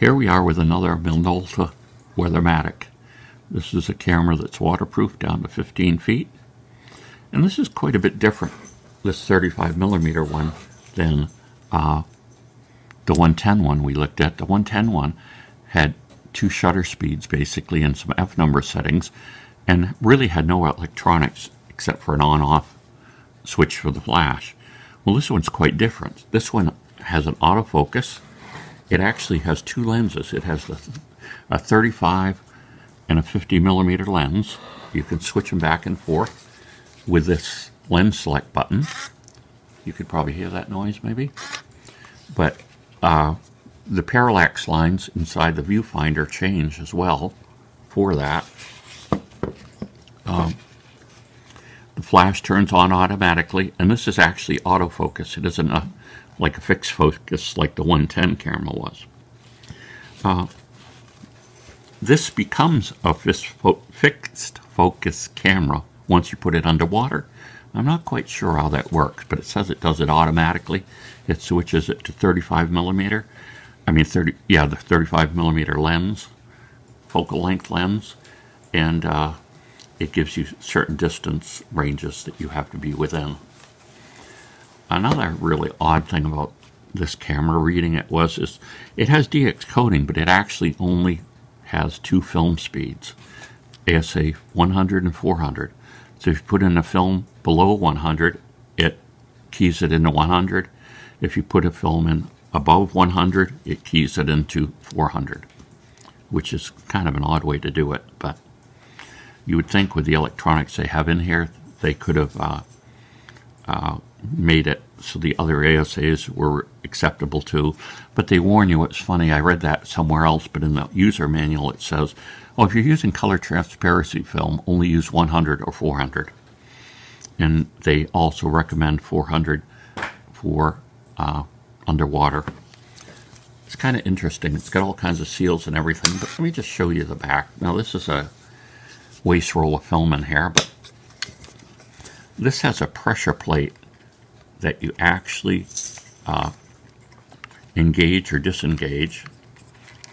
Here we are with another Minolta Weathermatic. This is a camera that's waterproof down to 15 feet. And this is quite a bit different, this 35mm one, than the 110 one we looked at. The 110 one had 2 shutter speeds basically and some f-number settings, and really had no electronics except for an on-off switch for the flash. Well, this one's quite different. This one has an autofocus. It actually has 2 lenses. It has a 35 and a 50mm lens. You can switch them back and forth with this lens select button. You could probably hear that noise maybe. But the parallax lines inside the viewfinder change as well for that. The flash turns on automatically, and this is actually autofocus. It isn't like a fixed focus like the 110 camera was. This becomes a fixed focus camera once you put it underwater. I'm not quite sure how that works, but it says it does it automatically. It switches it to 35mm. I mean, the 35mm lens, focal length lens, and it gives you certain distance ranges that you have to be within. Another really odd thing about this camera, reading it, is it has DX coding, but it actually only has 2 film speeds, ASA 100 and 400. So if you put in a film below 100, it keys it into 100. If you put a film in above 100, it keys it into 400, which is kind of an odd way to do it, but you would think with the electronics they have in here, they could have made it so the other ASAs were acceptable too. But they warn you, it's funny, I read that somewhere else, but in the user manual it says, oh, if you're using color transparency film, only use 100 or 400. And they also recommend 400 for underwater. It's kind of interesting. It's got all kinds of seals and everything, but let me just show you the back. Now this is a waste roll of film in here, but this has a pressure plate that you actually engage or disengage.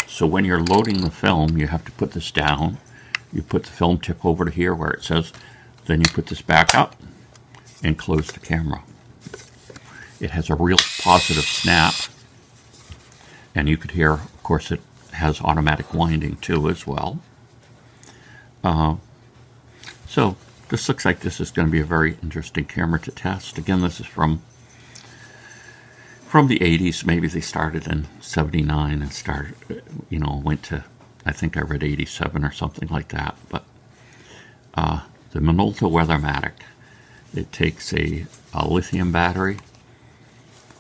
So when you're loading the film, you have to put this down. You put the film tip over to here where it says, then you put this back up and close the camera. It has a real positive snap, and you could hear, of course, it has automatic winding too as well. So this looks like this is going to be a very interesting camera to test. Again, this is from the 80s. Maybe they started in 79 and started, went to, I think I read 87 or something like that. But the Minolta Weathermatic, it takes a lithium battery,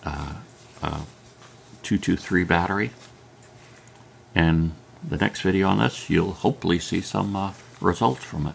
223 battery, and the next video on this, you'll hopefully see some results from it.